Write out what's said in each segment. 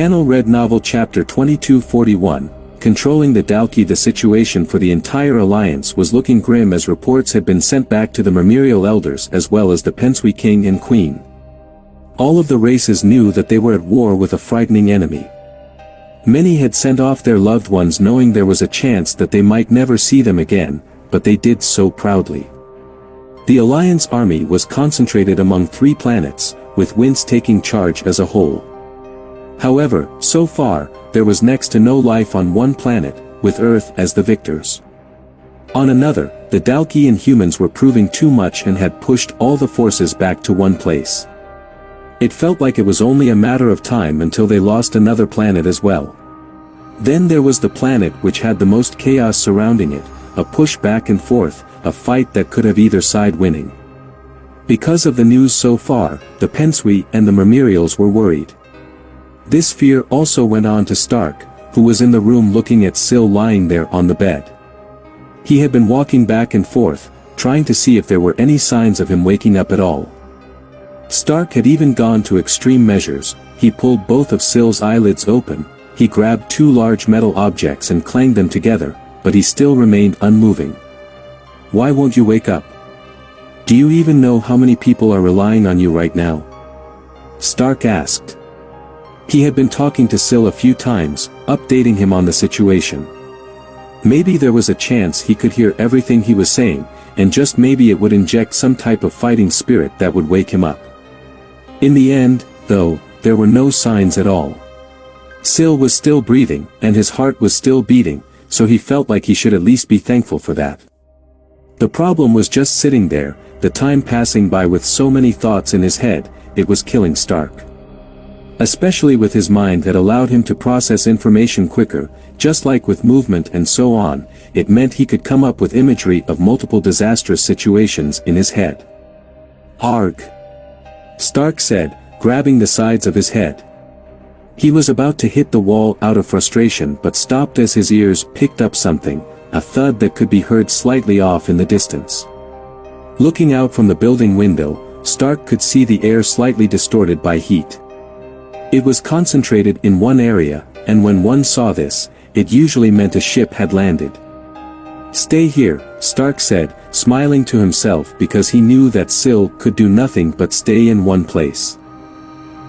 Channel read Novel Chapter 2241, controlling the Dalki. The situation for the entire alliance was looking grim as reports had been sent back to the Memorial Elders as well as the Pensui King and Queen. All of the races knew that they were at war with a frightening enemy. Many had sent off their loved ones knowing there was a chance that they might never see them again, but they did so proudly. The Alliance army was concentrated among 3 planets, with Wince taking charge as a whole. However, so far, there was next to no life on one planet, with Earth as the victors. On another, the Dalki and humans were proving too much and had pushed all the forces back to one place. It felt like it was only a matter of time until they lost another planet as well. Then there was the planet which had the most chaos surrounding it, a push back and forth, a fight that could have either side winning. Because of the news so far, the Pensui and the Memorials were worried. This fear also went on to Stark, who was in the room looking at Syl lying there on the bed. He had been walking back and forth, trying to see if there were any signs of him waking up at all. Stark had even gone to extreme measures. He pulled both of Syl's eyelids open, he grabbed 2 large metal objects and clanged them together, but he still remained unmoving. "Why won't you wake up? Do you even know how many people are relying on you right now?" Stark asked. He had been talking to Syl a few times, updating him on the situation. Maybe there was a chance he could hear everything he was saying, and just maybe it would inject some type of fighting spirit that would wake him up. In the end, though, there were no signs at all. Syl was still breathing, and his heart was still beating, so he felt like he should at least be thankful for that. The problem was just sitting there, the time passing by with so many thoughts in his head, it was killing Stark. Especially with his mind that allowed him to process information quicker, just like with movement and so on, it meant he could come up with imagery of multiple disastrous situations in his head. "Arg!" Stark said, grabbing the sides of his head. He was about to hit the wall out of frustration but stopped as his ears picked up something, a thud that could be heard slightly off in the distance. Looking out from the building window, Stark could see the air slightly distorted by heat. It was concentrated in one area, and when one saw this, it usually meant a ship had landed. "Stay here," Stark said, smiling to himself because he knew that Syl could do nothing but stay in one place.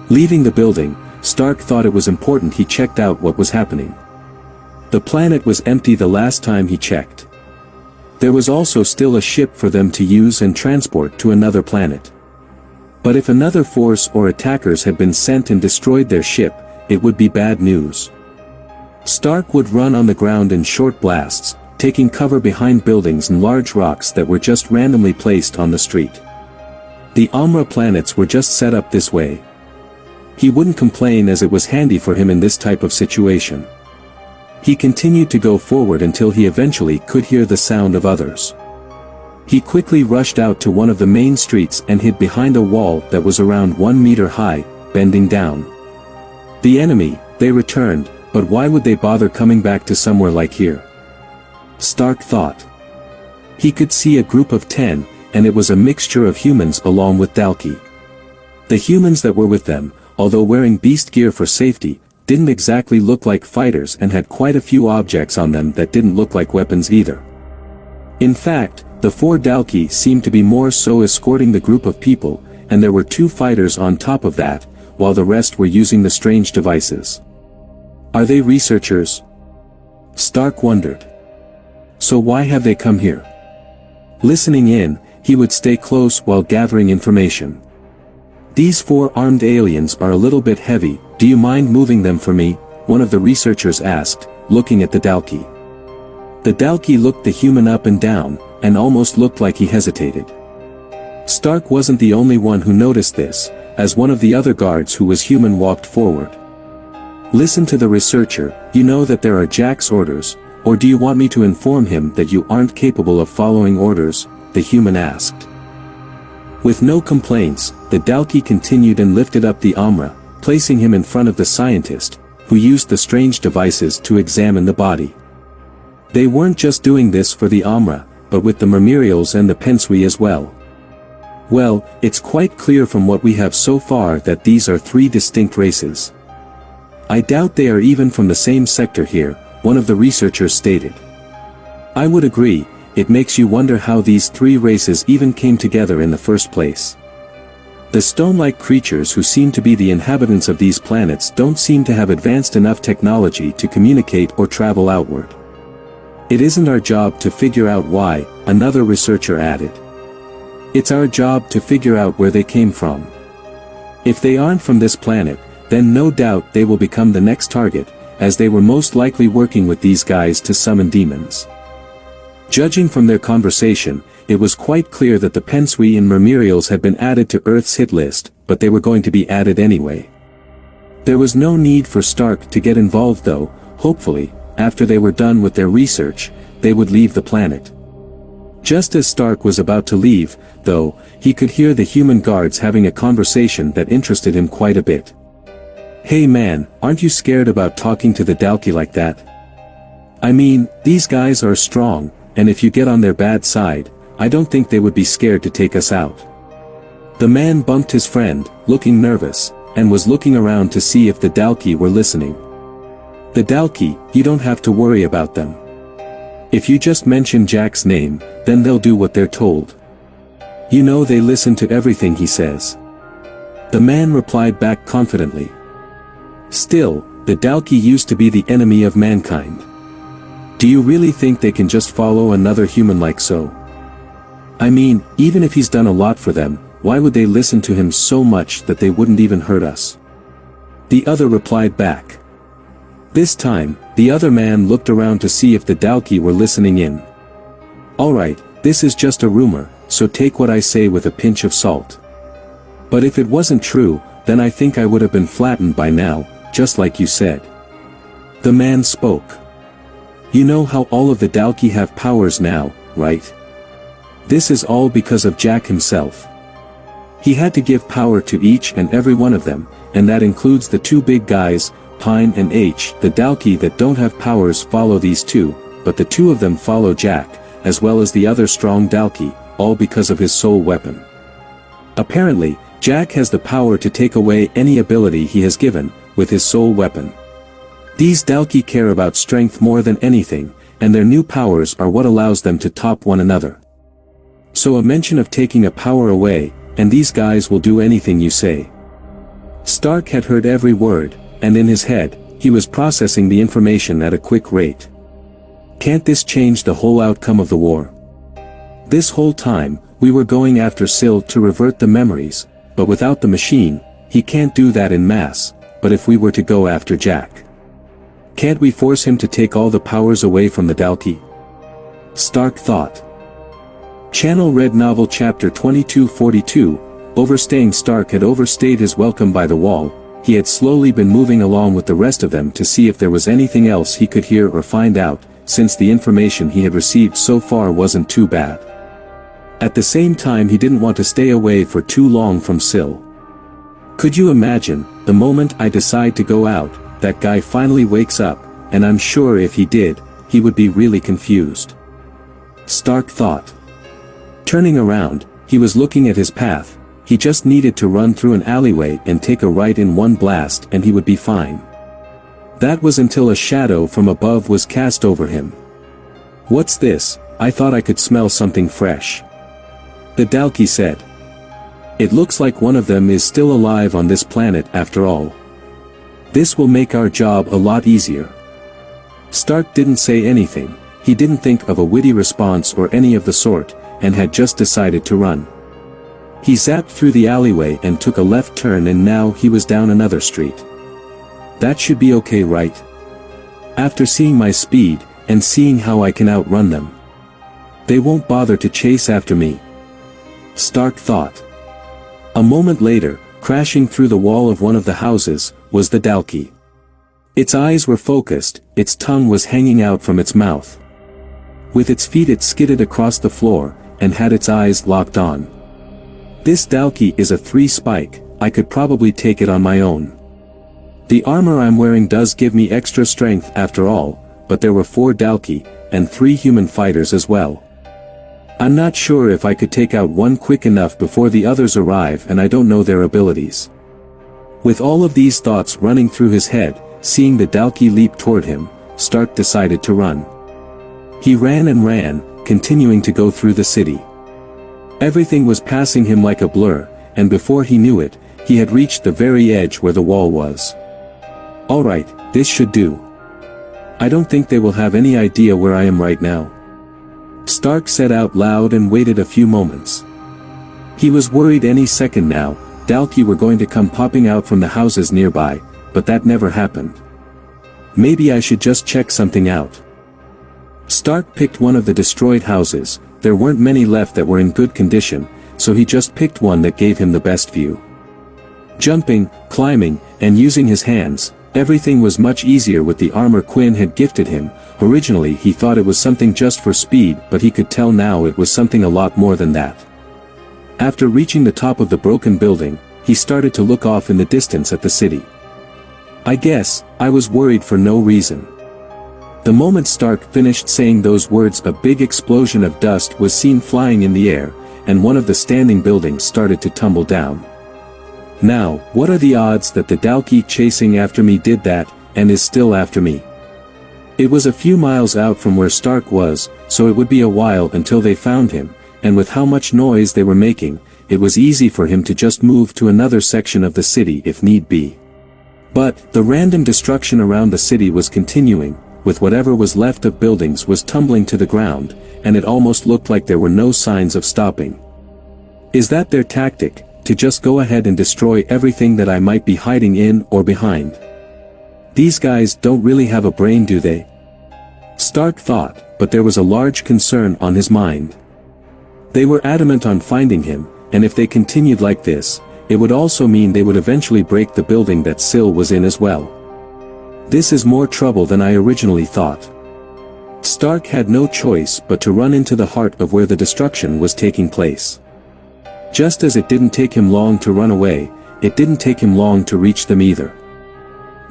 Leaving the building, Stark thought it was important he checked out what was happening. The planet was empty the last time he checked. There was also still a ship for them to use and transport to another planet. But if another force or attackers had been sent and destroyed their ship, it would be bad news. Stark would run on the ground in short blasts, taking cover behind buildings and large rocks that were just randomly placed on the street. The Amra planets were just set up this way. He wouldn't complain as it was handy for him in this type of situation. He continued to go forward until he eventually could hear the sound of others. He quickly rushed out to one of the main streets and hid behind a wall that was around 1 meter high, bending down. The enemy, they returned, but why would they bother coming back to somewhere like here? Stark thought. He could see a group of 10, and it was a mixture of humans along with Dalki. The humans that were with them, although wearing beast gear for safety, didn't exactly look like fighters and had quite a few objects on them that didn't look like weapons either. In fact, the 4 Dalki seemed to be more so escorting the group of people, and there were 2 fighters on top of that, while the rest were using the strange devices. Are they researchers? Stark wondered. So why have they come here? Listening in, he would stay close while gathering information. These 4 armed aliens are a little bit heavy, do you mind moving them for me? One of the researchers asked, looking at the Dalki. The Dalki looked the human up and down, and almost looked like he hesitated. Stark wasn't the only one who noticed this, as one of the other guards who was human walked forward. Listen to the researcher, you know that there are Jack's orders, or do you want me to inform him that you aren't capable of following orders? The human asked. With no complaints, the Dalki continued and lifted up the Amra, placing him in front of the scientist, who used the strange devices to examine the body. They weren't just doing this for the Amra, but with the Memorials and the Pensui as well. Well, it's quite clear from what we have so far that these are 3 distinct races. I doubt they are even from the same sector here, one of the researchers stated. I would agree, it makes you wonder how these three races even came together in the first place. The stone-like creatures who seem to be the inhabitants of these planets don't seem to have advanced enough technology to communicate or travel outward. It isn't our job to figure out why, another researcher added. It's our job to figure out where they came from. If they aren't from this planet, then no doubt they will become the next target, as they were most likely working with these guys to summon demons. Judging from their conversation, it was quite clear that the Pensui and Mermerials had been added to Earth's hit list, but they were going to be added anyway. There was no need for Stark to get involved though. Hopefully, after they were done with their research, they would leave the planet. Just as Stark was about to leave, though, he could hear the human guards having a conversation that interested him quite a bit. "Hey man, aren't you scared about talking to the Dalki like that? I mean, these guys are strong, and if you get on their bad side, I don't think they would be scared to take us out." The man bumped his friend, looking nervous, and was looking around to see if the Dalki were listening. "The Dalki, you don't have to worry about them. If you just mention Jack's name, then they'll do what they're told. You know they listen to everything he says." The man replied back confidently. Still, the Dalki used to be the enemy of mankind. Do you really think they can just follow another human like so? I mean, even if he's done a lot for them, why would they listen to him so much that they wouldn't even hurt us? The other replied back. This time, the other man looked around to see if the Dalki were listening in. "Alright, this is just a rumor, so take what I say with a pinch of salt. But if it wasn't true, then I think I would have been flattened by now, just like you said." The man spoke. "You know how all of the Dalki have powers now, right? This is all because of Jack himself. He had to give power to each and every one of them, and that includes the two big guys, Pine and H. The Dalki that don't have powers follow these two, but the two of them follow Jack, as well as the other strong Dalki, all because of his soul weapon. Apparently, Jack has the power to take away any ability he has given, with his soul weapon. These Dalki care about strength more than anything, and their new powers are what allows them to top one another. So a mention of taking a power away, and these guys will do anything you say." Stark had heard every word, and in his head, he was processing the information at a quick rate. Can't this change the whole outcome of the war? This whole time, we were going after Syl to revert the memories, but without the machine, he can't do that in mass. But if we were to go after Jack, can't we force him to take all the powers away from the Dalki? Stark thought. Channel Red Novel Chapter 2242, Overstaying. Stark had overstayed his welcome by the wall. He had slowly been moving along with the rest of them to see if there was anything else he could hear or find out, since the information he had received so far wasn't too bad. At the same time, he didn't want to stay away for too long from Syl. Could you imagine, the moment I decide to go out, that guy finally wakes up, and I'm sure if he did, he would be really confused. Stark thought. Turning around, he was looking at his path. He just needed to run through an alleyway and take a right in one blast and he would be fine. That was until a shadow from above was cast over him. "What's this? I thought I could smell something fresh," the Dalki said. "It looks like one of them is still alive on this planet after all. This will make our job a lot easier." Stark didn't say anything. He didn't think of a witty response or any of the sort, and had just decided to run. He zapped through the alleyway and took a left turn, and now he was down another street. That should be okay, right? After seeing my speed, and seeing how I can outrun them, they won't bother to chase after me, Stark thought. A moment later, crashing through the wall of one of the houses, was the Dalki. Its eyes were focused, its tongue was hanging out from its mouth. With its feet it skidded across the floor, and had its eyes locked on. "This Dalki is a 3-spike, I could probably take it on my own. The armor I'm wearing does give me extra strength after all, but there were 4 Dalki, and 3 human fighters as well. I'm not sure if I could take out one quick enough before the others arrive, and I don't know their abilities." With all of these thoughts running through his head, seeing the Dalki leap toward him, Stark decided to run. He ran and ran, continuing to go through the city. Everything was passing him like a blur, and before he knew it, he had reached the very edge where the wall was. Alright, this should do. I don't think they will have any idea where I am right now. Stark said out loud and waited a few moments. He was worried any second now, Dalki were going to come popping out from the houses nearby, but that never happened. Maybe I should just check something out. Stark picked one of the destroyed houses. There weren't many left that were in good condition, so he just picked one that gave him the best view. Jumping, climbing, and using his hands, everything was much easier with the armor Quinn had gifted him. Originally he thought it was something just for speed, but he could tell now it was something a lot more than that. After reaching the top of the broken building, he started to look off in the distance at the city. I guess, I was worried for no reason. The moment Stark finished saying those words, a big explosion of dust was seen flying in the air, and one of the standing buildings started to tumble down. Now, what are the odds that the Dalki chasing after me did that, and is still after me? It was a few miles out from where Stark was, so it would be a while until they found him, and with how much noise they were making, it was easy for him to just move to another section of the city if need be. But, the random destruction around the city was continuing, with whatever was left of buildings was tumbling to the ground, and it almost looked like there were no signs of stopping. Is that their tactic, to just go ahead and destroy everything that I might be hiding in or behind? These guys don't really have a brain, do they? Stark thought, but there was a large concern on his mind. They were adamant on finding him, and if they continued like this, it would also mean they would eventually break the building that Syl was in as well. This is more trouble than I originally thought. Stark had no choice but to run into the heart of where the destruction was taking place. Just as it didn't take him long to run away, it didn't take him long to reach them either.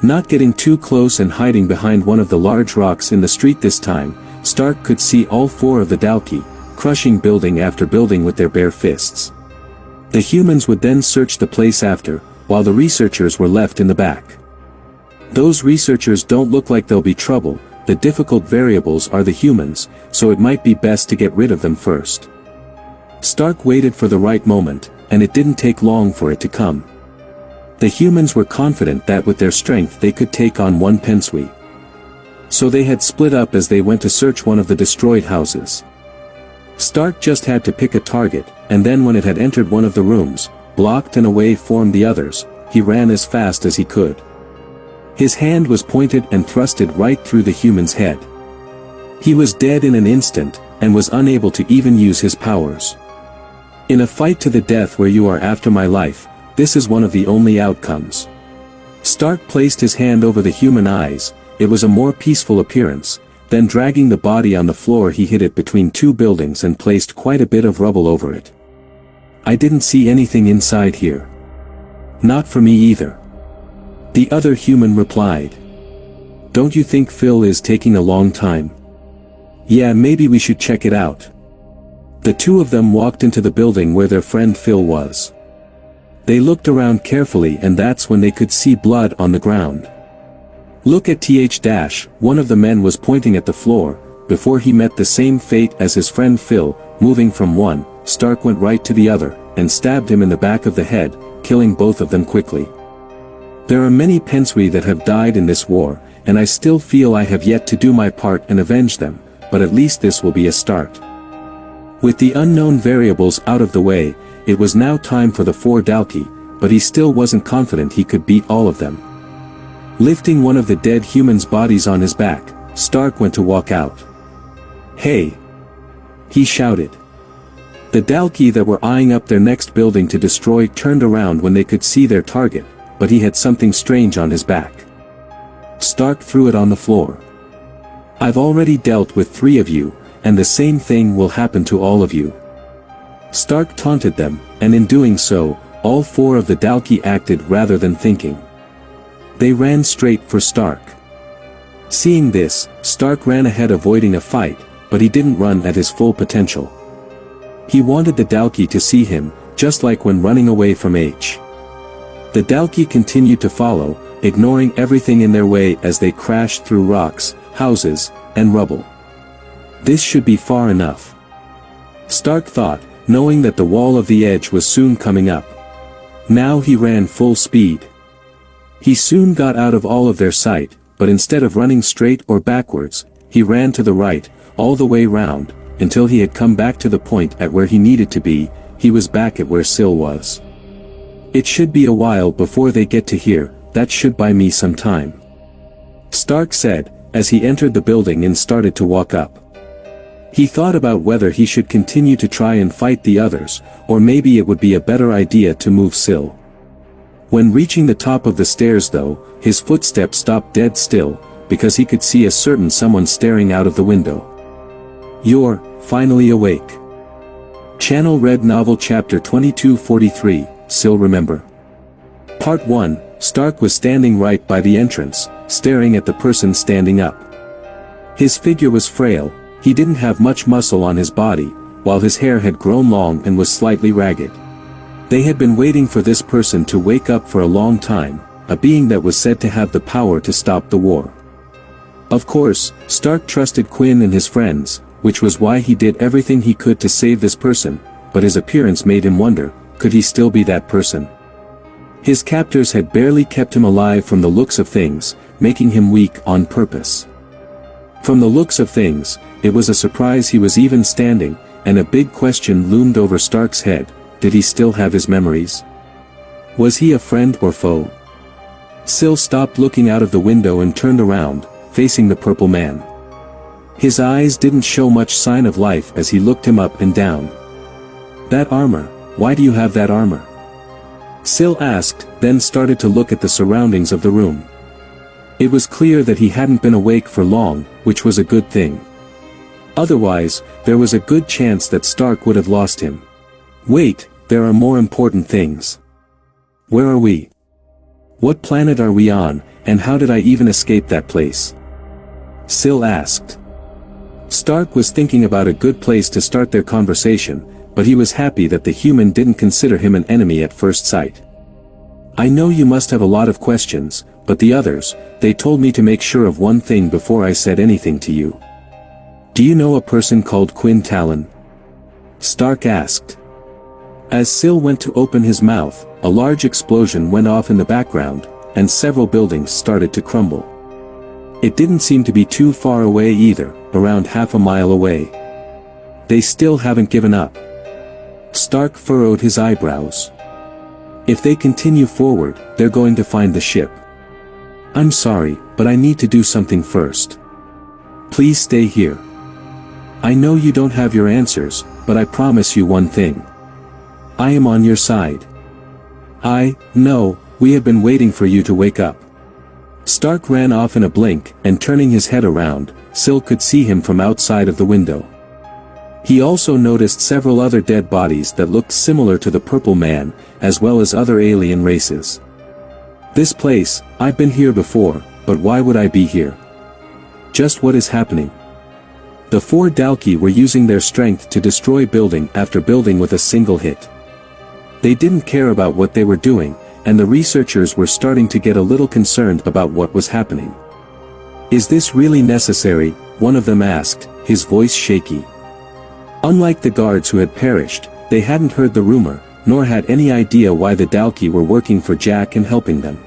Not getting too close and hiding behind one of the large rocks in the street this time, Stark could see all four of the Dalki, crushing building after building with their bare fists. The humans would then search the place after, while the researchers were left in the back. Those researchers don't look like they'll be trouble. The difficult variables are the humans, so it might be best to get rid of them first. Stark waited for the right moment, and it didn't take long for it to come. The humans were confident that with their strength they could take on one Pensui. So they had split up as they went to search one of the destroyed houses. Stark just had to pick a target, and then when it had entered one of the rooms, blocked and away formed the others, he ran as fast as he could. His hand was pointed and thrusted right through the human's head. He was dead in an instant, and was unable to even use his powers. In a fight to the death where you are after my life, this is one of the only outcomes. Stark placed his hand over the human eyes. It was a more peaceful appearance. Then dragging the body on the floor he hid it between two buildings and placed quite a bit of rubble over it. I didn't see anything inside here. Not for me either. The other human replied. Don't you think Phil is taking a long time? Yeah, maybe we should check it out. The two of them walked into the building where their friend Phil was. They looked around carefully, and that's when they could see blood on the ground. Look at th-. One of the men was pointing at the floor. Before he met the same fate as his friend Phil, moving from one, Stark went right to the other, and stabbed him in the back of the head, killing both of them quickly. There are many Pensui that have died in this war, and I still feel I have yet to do my part and avenge them, but at least this will be a start. With the unknown variables out of the way, it was now time for the four Dalki, but he still wasn't confident he could beat all of them. Lifting one of the dead humans' bodies on his back, Stark went to walk out. Hey! He shouted. The Dalki that were eyeing up their next building to destroy turned around when they could see their target, but he had something strange on his back. Stark threw it on the floor. I've already dealt with 3 of you, and the same thing will happen to all of you. Stark taunted them, and in doing so, all 4 of the Dalki acted rather than thinking. They ran straight for Stark. Seeing this, Stark ran ahead avoiding a fight, but he didn't run at his full potential. He wanted the Dalki to see him, just like when running away from H. The Dalki continued to follow, ignoring everything in their way as they crashed through rocks, houses, and rubble. This should be far enough, Stark thought, knowing that the wall of the edge was soon coming up. Now he ran full speed. He soon got out of all of their sight, but instead of running straight or backwards, he ran to the right, all the way round, until he had come back to the point at where he needed to be. He was back at where Syl was. It should be a while before they get to here, that should buy me some time, Stark said, as he entered the building and started to walk up. He thought about whether he should continue to try and fight the others, or maybe it would be a better idea to move Syl. When reaching the top of the stairs though, his footsteps stopped dead still, because he could see a certain someone staring out of the window. "You're finally awake." Channel Red Novel Chapter 2243, Syl Remember. Part 1, Stark was standing right by the entrance, staring at the person standing up. His figure was frail, he didn't have much muscle on his body, while his hair had grown long and was slightly ragged. They had been waiting for this person to wake up for a long time, a being that was said to have the power to stop the war. Of course, Stark trusted Quinn and his friends, which was why he did everything he could to save this person, but his appearance made him wonder, could he still be that person? His captors had barely kept him alive from the looks of things, making him weak on purpose. From the looks of things, it was a surprise he was even standing, and a big question loomed over Stark's head: did he still have his memories? Was he a friend or foe? Syl stopped looking out of the window and turned around, facing the purple man. His eyes didn't show much sign of life as he looked him up and down. "That armor, why do you have that armor?" Syl asked, then started to look at the surroundings of the room. It was clear that he hadn't been awake for long, which was a good thing. Otherwise, there was a good chance that Stark would have lost him. "Wait, there are more important things. Where are we? What planet are we on, and how did I even escape that place?" Syl asked. Stark was thinking about a good place to start their conversation, but he was happy that the human didn't consider him an enemy at first sight. "I know you must have a lot of questions, but the others, they told me to make sure of one thing before I said anything to you. Do you know a person called Quinn Talon?" Stark asked. As Syl went to open his mouth, a large explosion went off in the background, and several buildings started to crumble. It didn't seem to be too far away either, around half a mile away. They still haven't given up. Stark furrowed his eyebrows. If they continue forward, they're going to find the ship. "I'm sorry, but I need to do something first. Please stay here. I know you don't have your answers, but I promise you one thing. I am on your side. I know, we have been waiting for you to wake up." Stark ran off in a blink, and turning his head around, Syl could see him from outside of the window. He also noticed several other dead bodies that looked similar to the purple man, as well as other alien races. "This place, I've been here before, but why would I be here? Just what is happening?" The four Dalki were using their strength to destroy building after building with a single hit. They didn't care about what they were doing, and the researchers were starting to get a little concerned about what was happening. "Is this really necessary?" one of them asked, his voice shaky. Unlike the guards who had perished, they hadn't heard the rumor, nor had any idea why the Dalki were working for Jack and helping them.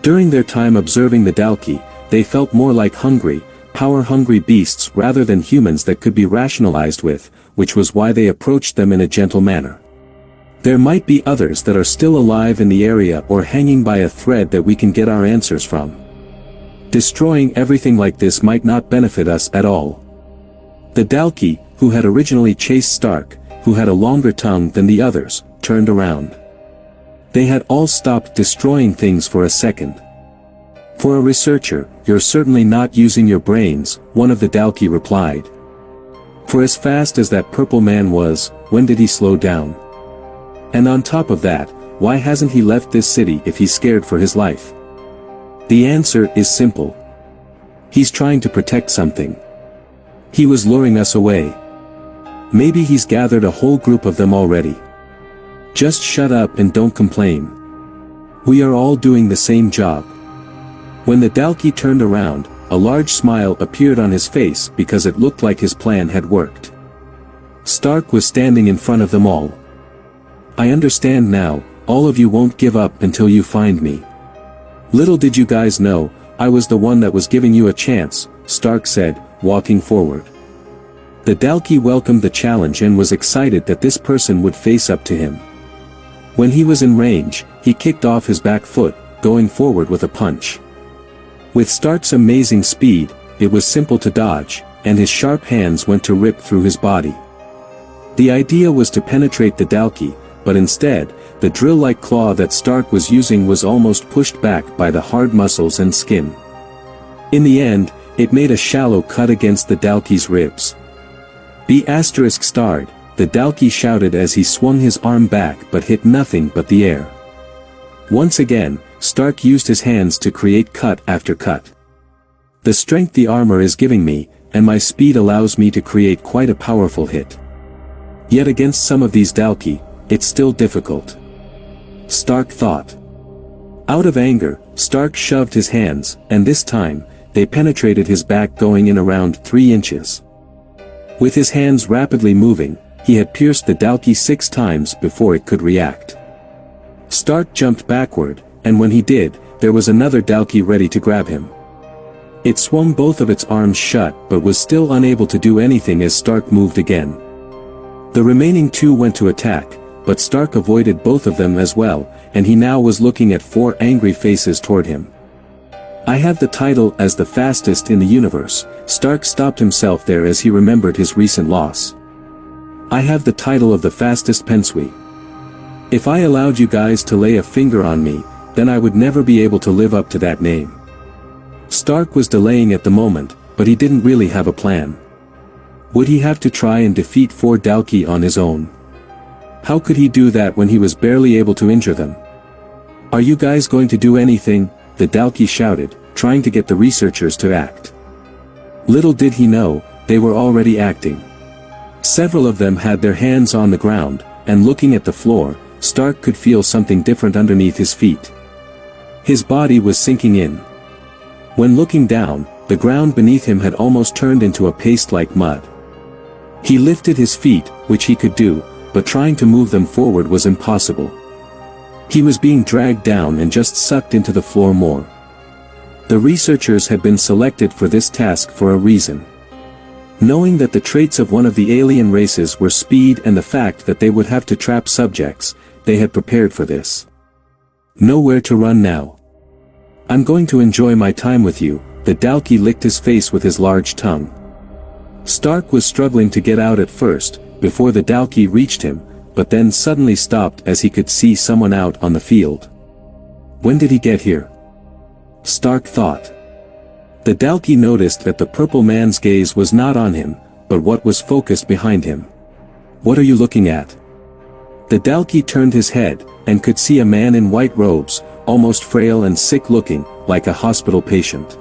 During their time observing the Dalki, they felt more like hungry, power-hungry beasts rather than humans that could be rationalized with, which was why they approached them in a gentle manner. "There might be others that are still alive in the area or hanging by a thread that we can get our answers from. Destroying everything like this might not benefit us at all." The Dalki, who had originally chased Stark, who had a longer tongue than the others, turned around. They had all stopped destroying things for a second. "For a researcher, you're certainly not using your brains," one of the Dalki replied. "For as fast as that purple man was, when did he slow down? And on top of that, why hasn't he left this city if he's scared for his life?" The answer is simple. He's trying to protect something. He was luring us away. Maybe he's gathered a whole group of them already. Just shut up and don't complain. We are all doing the same job. When the Dalki turned around, a large smile appeared on his face because it looked like his plan had worked. Stark was standing in front of them all. "I understand now, all of you won't give up until you find me. Little did you guys know, I was the one that was giving you a chance," Stark said, walking forward. The Dalki welcomed the challenge and was excited that this person would face up to him. When he was in range, he kicked off his back foot, going forward with a punch. With Stark's amazing speed, it was simple to dodge, and his sharp hands went to rip through his body. The idea was to penetrate the Dalki, but instead, the drill-like claw that Stark was using was almost pushed back by the hard muscles and skin. In the end, it made a shallow cut against the Dalki's ribs. ****, the Dalki shouted as he swung his arm back but hit nothing but the air. Once again, Stark used his hands to create cut after cut. "The strength the armor is giving me, and my speed allows me to create quite a powerful hit. Yet against some of these Dalki, it's still difficult," Stark thought. Out of anger, Stark shoved his hands, and this time, they penetrated his back going in around 3 inches. With his hands rapidly moving, he had pierced the Dalki 6 times before it could react. Stark jumped backward, and when he did, there was another Dalki ready to grab him. It swung both of its arms shut but was still unable to do anything as Stark moved again. The remaining 2 went to attack, but Stark avoided both of them as well, and he now was looking at 4 angry faces toward him. "I have the title as the fastest in the universe," Stark stopped himself there as he remembered his recent loss. "I have the title of the fastest pensui. If I allowed you guys to lay a finger on me, then I would never be able to live up to that name." Stark was delaying at the moment, but he didn't really have a plan. Would he have to try and defeat 4 Dalki on his own? How could he do that when he was barely able to injure them? "Are you guys going to do anything?" the Dalki shouted, trying to get the researchers to act. Little did he know, they were already acting. Several of them had their hands on the ground, and looking at the floor, Stark could feel something different underneath his feet. His body was sinking in. When looking down, the ground beneath him had almost turned into a paste-like mud. He lifted his feet, which he could do, but trying to move them forward was impossible. He was being dragged down and just sucked into the floor more. The researchers had been selected for this task for a reason. Knowing that the traits of one of the alien races were speed and the fact that they would have to trap subjects, they had prepared for this. "Nowhere to run now. I'm going to enjoy my time with you," the Dalki licked his face with his large tongue. Stark was struggling to get out at first, before the Dalki reached him, but then suddenly stopped as he could see someone out on the field. When did he get here? Stark thought. The Dalki noticed that the purple man's gaze was not on him, but what was focused behind him. "What are you looking at?" The Dalki turned his head, and could see a man in white robes, almost frail and sick-looking, like a hospital patient.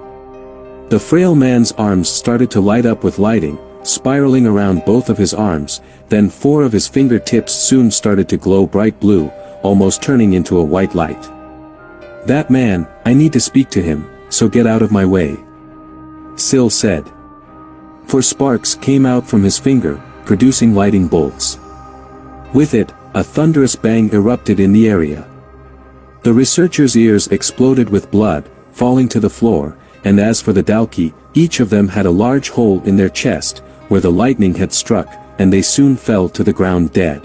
The frail man's arms started to light up with lighting, spiraling around both of his arms, then 4 of his fingertips soon started to glow bright blue, almost turning into a white light. "That man, I need to speak to him, so get out of my way," Syl said. 4 sparks came out from his finger, producing lighting bolts. With it, a thunderous bang erupted in the area. The researchers' ears exploded with blood, falling to the floor, and as for the Dalki, each of them had a large hole in their chest, where the lightning had struck, and they soon fell to the ground dead.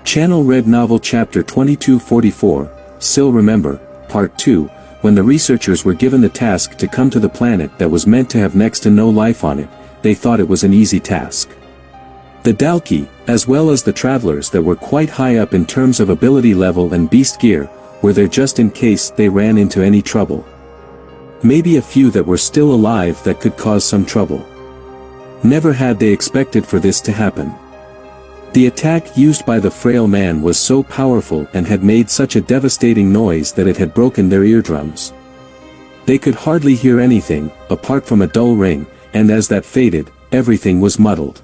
Channel Red Novel Chapter 2244, Syl Remember, Part 2, when the researchers were given the task to come to the planet that was meant to have next to no life on it, they thought it was an easy task. The Dalki, as well as the travelers that were quite high up in terms of ability level and beast gear, were there just in case they ran into any trouble. Maybe a few that were still alive that could cause some trouble. Never had they expected for this to happen. The attack used by the frail man was so powerful and had made such a devastating noise that it had broken their eardrums. They could hardly hear anything, apart from a dull ring, and as that faded, everything was muddled.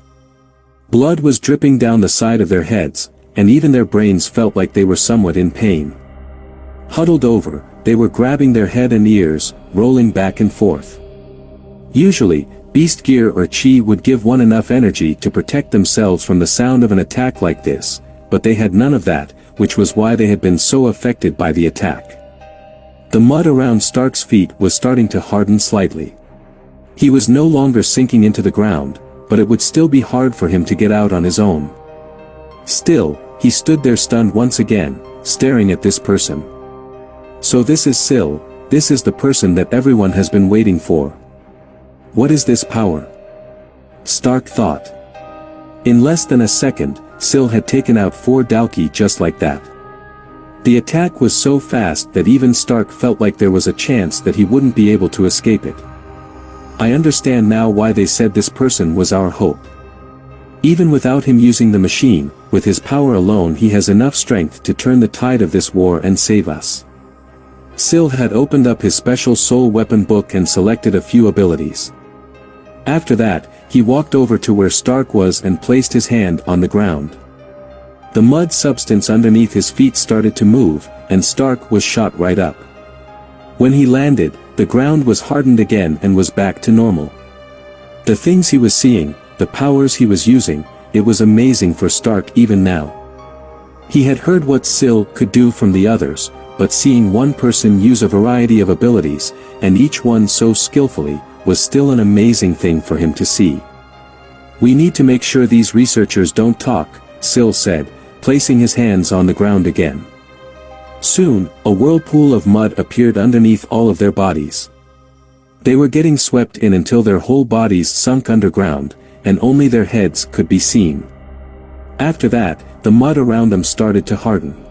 Blood was dripping down the side of their heads, and even their brains felt like they were somewhat in pain. Huddled over, they were grabbing their head and ears, rolling back and forth. Usually, beast gear or chi would give one enough energy to protect themselves from the sound of an attack like this, but they had none of that, which was why they had been so affected by the attack. The mud around Stark's feet was starting to harden slightly. He was no longer sinking into the ground, but it would still be hard for him to get out on his own. Still, he stood there stunned once again, staring at this person. So this is Syl, this is the person that everyone has been waiting for. What is this power? Stark thought. In less than a second, Syl had taken out 4 Dalki just like that. The attack was so fast that even Stark felt like there was a chance that he wouldn't be able to escape it. I understand now why they said this person was our hope. Even without him using the machine, with his power alone he has enough strength to turn the tide of this war and save us. Syl had opened up his special soul weapon book and selected a few abilities. After that, he walked over to where Stark was and placed his hand on the ground. The mud substance underneath his feet started to move, and Stark was shot right up. When he landed, the ground was hardened again and was back to normal. The things he was seeing, the powers he was using, it was amazing for Stark even now. He had heard what Syl could do from the others, but seeing one person use a variety of abilities, and each one so skillfully, was still an amazing thing for him to see. We need to make sure these researchers don't talk, Syl said, placing his hands on the ground again. Soon, a whirlpool of mud appeared underneath all of their bodies. They were getting swept in until their whole bodies sunk underground, and only their heads could be seen. After that, the mud around them started to harden.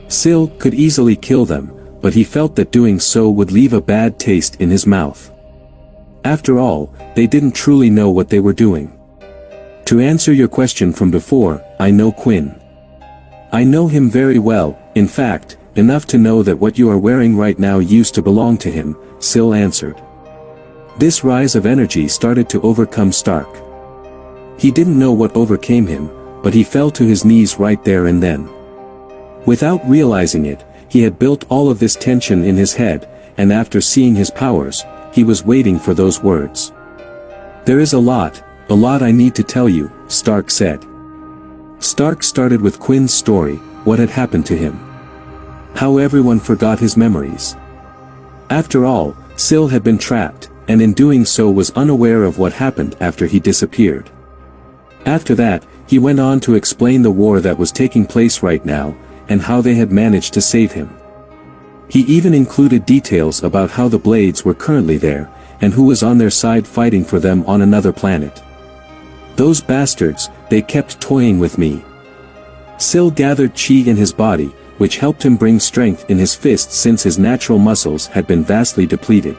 Syl could easily kill them, but he felt that doing so would leave a bad taste in his mouth. After all, they didn't truly know what they were doing. To answer your question from before, I know Quinn. I know him very well, in fact, enough to know that what you are wearing right now used to belong to him, Syl answered. This rise of energy started to overcome Stark. He didn't know what overcame him, but he fell to his knees right there and then. Without realizing it, he had built all of this tension in his head, and after seeing his powers, he was waiting for those words. There is a lot I need to tell you, Stark said. Stark started with Quinn's story, what had happened to him. How everyone forgot his memories. After all, Syl had been trapped, and in doing so was unaware of what happened after he disappeared. After that, he went on to explain the war that was taking place right now, and how they had managed to save him. He even included details about how the Blades were currently there, and who was on their side fighting for them on another planet. Those bastards, they kept toying with me. Syl gathered chi in his body, which helped him bring strength in his fists since his natural muscles had been vastly depleted.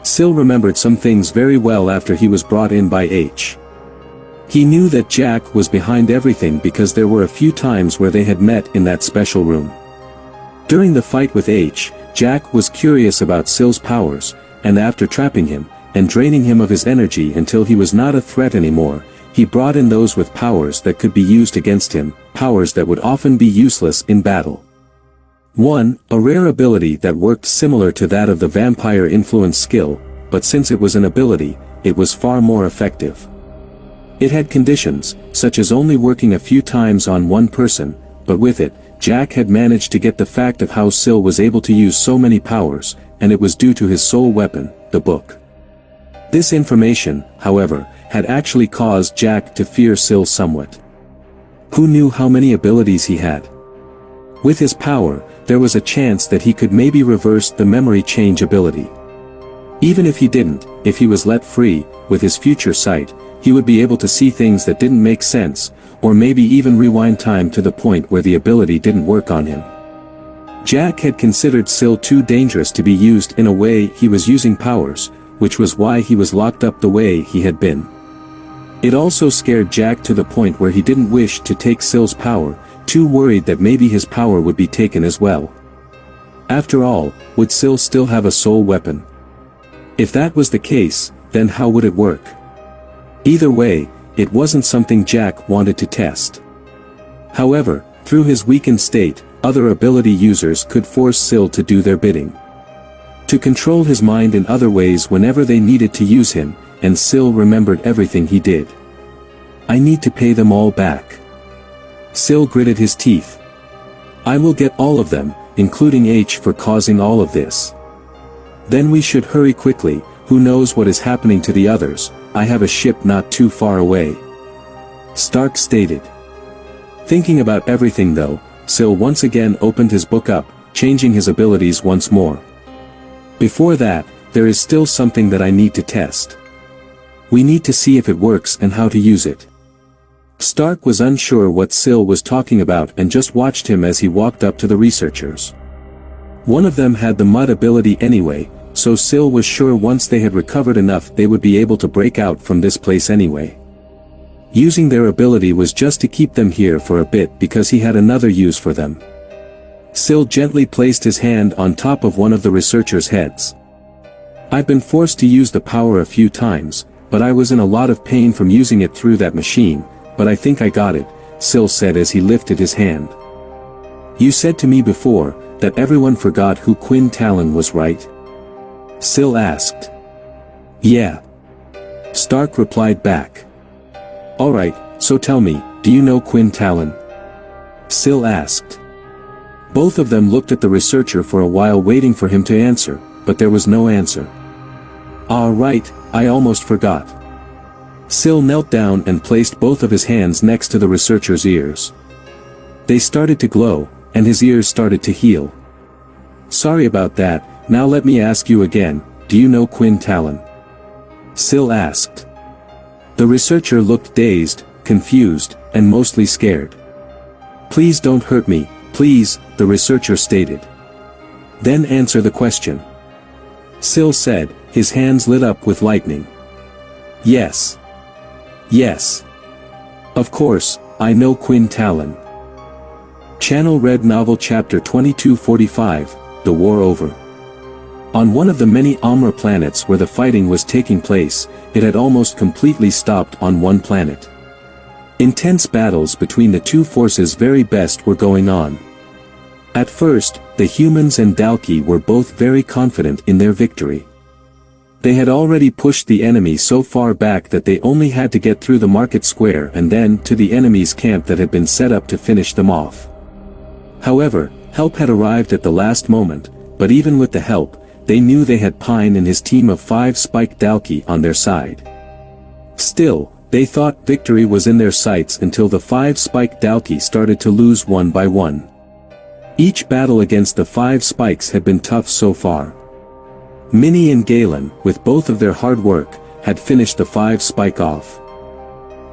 Syl remembered some things very well after he was brought in by H. He knew that Jack was behind everything because there were a few times where they had met in that special room. During the fight with H, Jack was curious about Syl's powers, and after trapping him, and draining him of his energy until he was not a threat anymore, he brought in those with powers that could be used against him, powers that would often be useless in battle. 1. A rare ability that worked similar to that of the vampire influence skill, but since it was an ability, it was far more effective. It had conditions, such as only working a few times on one person, but with it, Jack had managed to get the fact of how Syl was able to use so many powers, and it was due to his soul weapon, the book. This information, however, had actually caused Jack to fear Syl somewhat. Who knew how many abilities he had? With his power, there was a chance that he could maybe reverse the memory change ability. Even if he didn't, if he was let free, with his future sight, he would be able to see things that didn't make sense, or maybe even rewind time to the point where the ability didn't work on him. Jack had considered Syl too dangerous to be used in a way he was using powers, which was why he was locked up the way he had been. It also scared Jack to the point where he didn't wish to take Syl's power, too worried that maybe his power would be taken as well. After all, would Syl still have a soul weapon? If that was the case, then how would it work? Either way, it wasn't something Jack wanted to test. However, through his weakened state, other ability users could force Sil to do their bidding. To control his mind in other ways whenever they needed to use him, and Sil remembered everything he did. I need to pay them all back. Sil gritted his teeth. I will get all of them, including H for causing all of this. Then we should hurry quickly, who knows what is happening to the others, I have a ship not too far away. Stark stated. Thinking about everything though, Sil once again opened his book up, changing his abilities once more. Before that, there is still something that I need to test. We need to see if it works and how to use it. Stark was unsure what Sil was talking about and just watched him as he walked up to the researchers. One of them had the mud ability anyway, so Sil was sure once they had recovered enough they would be able to break out from this place anyway. Using their ability was just to keep them here for a bit because he had another use for them. Sil gently placed his hand on top of one of the researchers' heads. I've been forced to use the power a few times, but I was in a lot of pain from using it through that machine, but I think I got it, Sil said as he lifted his hand. You said to me before, that everyone forgot who Quinn Talon was, right? Sil asked. Yeah. Stark replied back. Alright, so tell me, do you know Quinn Talon? Sil asked. Both of them looked at the researcher for a while waiting for him to answer, but there was no answer. Ah right, I almost forgot. Sil knelt down and placed both of his hands next to the researcher's ears. They started to glow, and his ears started to heal. Sorry about that, now let me ask you again, do you know Quinn Talon? Sil asked. The researcher looked dazed, confused, and mostly scared. Please don't hurt me, please, the researcher stated. Then answer the question. Sil said, his hands lit up with lightning. Yes. Yes. Of course, I know Quinn Talon. Channel Read Novel Chapter 2245, The War Over. On one of the many Amra planets where the fighting was taking place, it had almost completely stopped on one planet. Intense battles between the two forces very best were going on. At first, the humans and Dalki were both very confident in their victory. They had already pushed the enemy so far back that they only had to get through the market square and then to the enemy's camp that had been set up to finish them off. However, help had arrived at the last moment, but even with the help, they knew they had Pine and his team of 5 spiked Dalki on their side. Still, they thought victory was in their sights until the 5 spiked Dalki started to lose one by one. Each battle against the 5 spikes had been tough so far. Minnie and Galen, with both of their hard work, had finished the 5 spike off.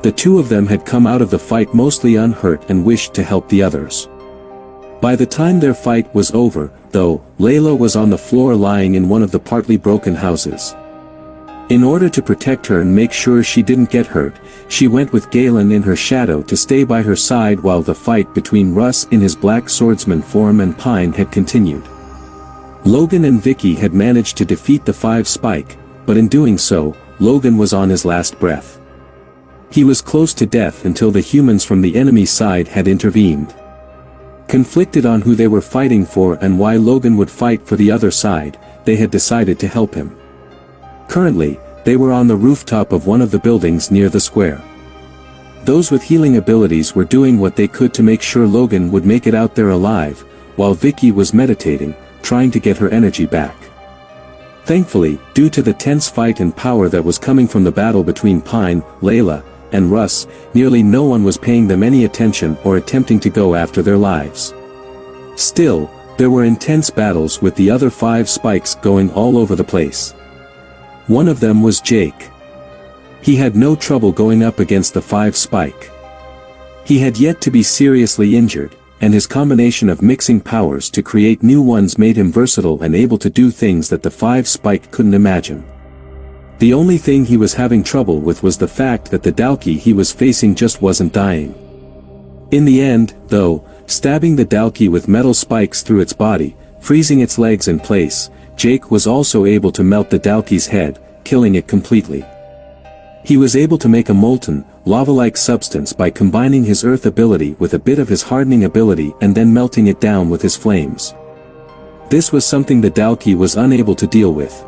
The two of them had come out of the fight mostly unhurt and wished to help the others. By the time their fight was over, though, Layla was on the floor lying in one of the partly broken houses. In order to protect her and make sure she didn't get hurt, she went with Galen in her shadow to stay by her side while the fight between Russ in his black swordsman form and Pine had continued. Logan and Vicky had managed to defeat the 5 spike, but in doing so, Logan was on his last breath. He was close to death until the humans from the enemy side had intervened. Conflicted on who they were fighting for and why Logan would fight for the other side, they had decided to help him. Currently, they were on the rooftop of one of the buildings near the square. Those with healing abilities were doing what they could to make sure Logan would make it out there alive, while Vicky was meditating, trying to get her energy back. Thankfully, due to the tense fight and power that was coming from the battle between Pine, Layla, and Russ, nearly no one was paying them any attention or attempting to go after their lives. Still, there were intense battles with the other 5 spikes going all over the place. One of them was Jake. He had no trouble going up against the 5 spike. He had yet to be seriously injured, and his combination of mixing powers to create new ones made him versatile and able to do things that the 5 spike couldn't imagine. The only thing he was having trouble with was the fact that the Dalki he was facing just wasn't dying. In the end, though, stabbing the Dalki with metal spikes through its body, freezing its legs in place, Jake was also able to melt the Dalki's head, killing it completely. He was able to make a molten, lava-like substance by combining his earth ability with a bit of his hardening ability and then melting it down with his flames. This was something the Dalki was unable to deal with.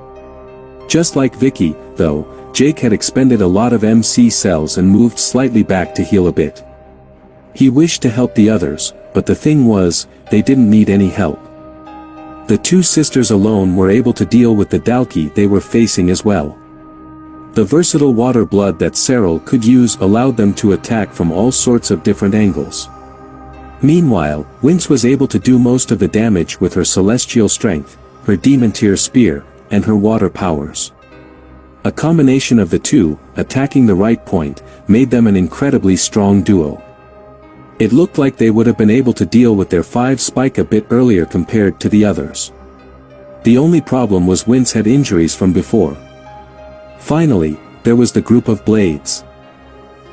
Just like Vicky, though, Jake had expended a lot of MC cells and moved slightly back to heal a bit. He wished to help the others, but the thing was, they didn't need any help. The two sisters alone were able to deal with the Dalki they were facing as well. The versatile water blood that Cyril could use allowed them to attack from all sorts of different angles. Meanwhile, Wince was able to do most of the damage with her celestial strength, her demon tier spear, and her water powers. A combination of the two, attacking the right point, made them an incredibly strong duo. It looked like they would have been able to deal with their 5 spike a bit earlier compared to the others. The only problem was Wince had injuries from before. Finally, there was the group of blades.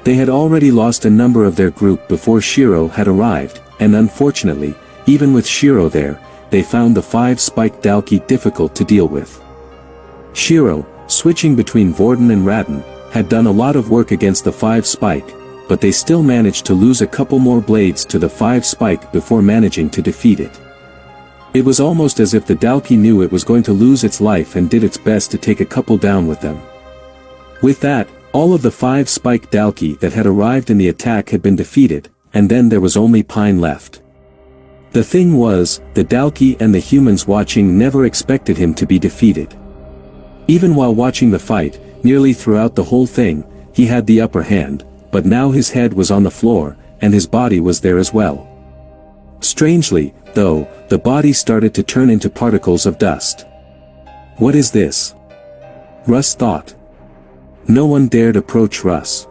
They had already lost a number of their group before Shiro had arrived, and unfortunately, even with Shiro there, they found the 5 spike Dalki difficult to deal with. Shiro, switching between Vorden and Radin, had done a lot of work against the 5 spike, but they still managed to lose a couple more blades to the 5 spike before managing to defeat it. It was almost as if the Dalki knew it was going to lose its life and did its best to take a couple down with them. With that, all of the 5 spike Dalki that had arrived in the attack had been defeated, and then there was only Pine left. The thing was, the Dalki and the humans watching never expected him to be defeated. Even while watching the fight, nearly throughout the whole thing, he had the upper hand, but now his head was on the floor, and his body was there as well. Strangely, though, the body started to turn into particles of dust. What is this? Russ thought. No one dared approach Russ.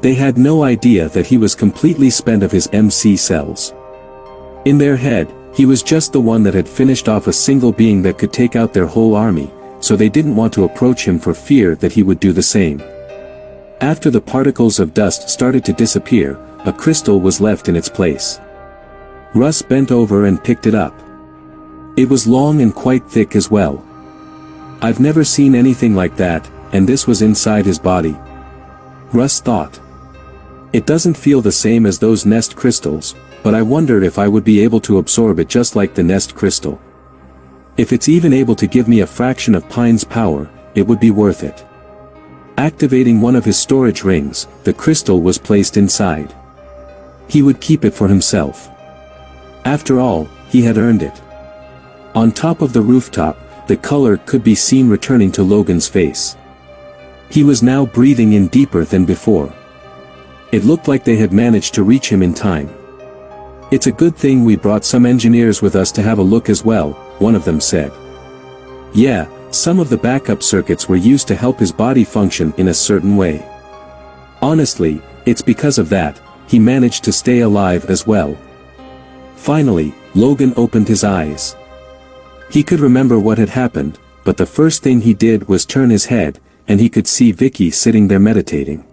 They had no idea that he was completely spent of his MC cells. In their head, he was just the one that had finished off a single being that could take out their whole army, so they didn't want to approach him for fear that he would do the same. After the particles of dust started to disappear, a crystal was left in its place. Russ bent over and picked it up. It was long and quite thick as well. I've never seen anything like that, and this was inside his body. Russ thought. It doesn't feel the same as those nest crystals, but I wondered if I would be able to absorb it just like the nest crystal. If it's even able to give me a fraction of Pine's power, it would be worth it. Activating one of his storage rings, the crystal was placed inside. He would keep it for himself. After all, he had earned it. On top of the rooftop, the color could be seen returning to Logan's face. He was now breathing in deeper than before. It looked like they had managed to reach him in time. It's a good thing we brought some engineers with us to have a look as well, one of them said. Yeah, some of the backup circuits were used to help his body function in a certain way. Honestly, it's because of that, he managed to stay alive as well. Finally, Logan opened his eyes. He could remember what had happened, but the first thing he did was turn his head, and he could see Vicky sitting there meditating.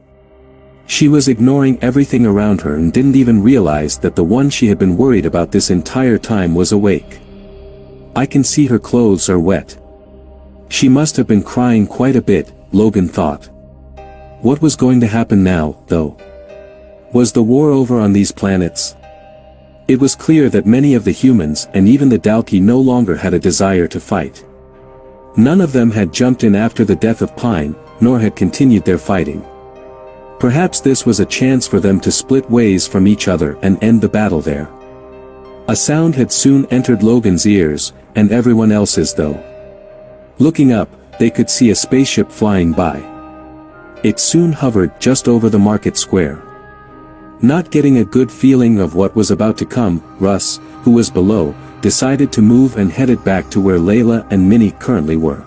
She was ignoring everything around her and didn't even realize that the one she had been worried about this entire time was awake. I can see her clothes are wet. She must have been crying quite a bit, Logan thought. What was going to happen now, though? Was the war over on these planets? It was clear that many of the humans and even the Dalki no longer had a desire to fight. None of them had jumped in after the death of Pine, nor had continued their fighting. Perhaps this was a chance for them to split ways from each other and end the battle there. A sound had soon entered Logan's ears, and everyone else's though. Looking up, they could see a spaceship flying by. It soon hovered just over the market square. Not getting a good feeling of what was about to come, Russ, who was below, decided to move and headed back to where Layla and Minnie currently were.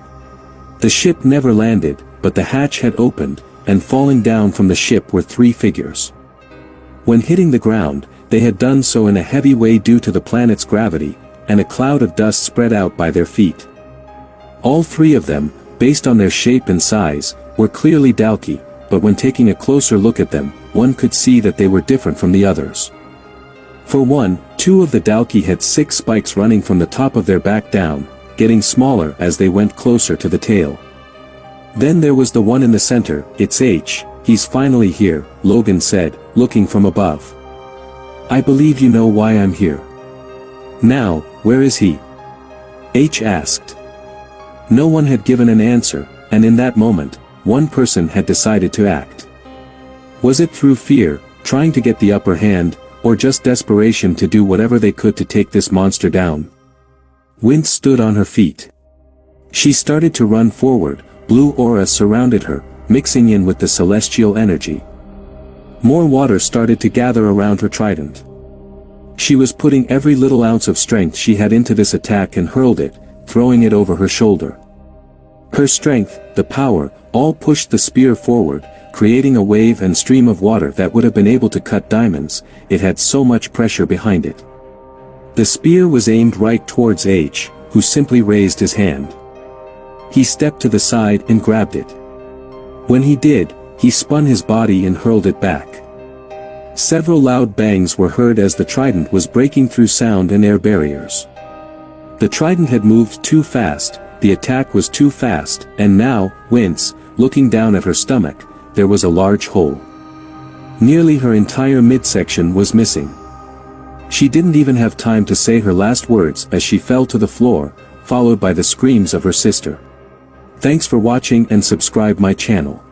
The ship never landed, but the hatch had opened, and falling down from the ship were 3 figures. When hitting the ground, they had done so in a heavy way due to the planet's gravity, and a cloud of dust spread out by their feet. All 3 of them, based on their shape and size, were clearly Dalki, but when taking a closer look at them, one could see that they were different from the others. For one, 2 of the Dalki had 6 spikes running from the top of their back down, getting smaller as they went closer to the tail. Then there was the one in the center. It's H, he's finally here, Logan said, looking from above. I believe you know why I'm here. Now, where is he? H asked. No one had given an answer, and in that moment, one person had decided to act. Was it through fear, trying to get the upper hand, or just desperation to do whatever they could to take this monster down? Wince stood on her feet. She started to run forward. Blue aura surrounded her, mixing in with the celestial energy. More water started to gather around her trident. She was putting every little ounce of strength she had into this attack and hurled it, throwing it over her shoulder. Her strength, the power, all pushed the spear forward, creating a wave and stream of water that would have been able to cut diamonds. It had so much pressure behind it. The spear was aimed right towards H, who simply raised his hand. He stepped to the side and grabbed it. When he did, he spun his body and hurled it back. Several loud bangs were heard as the trident was breaking through sound and air barriers. The trident had moved too fast, the attack was too fast, and now, Wince, looking down at her stomach, there was a large hole. Nearly her entire midsection was missing. She didn't even have time to say her last words as she fell to the floor, followed by the screams of her sister. Thanks for watching and subscribe my channel.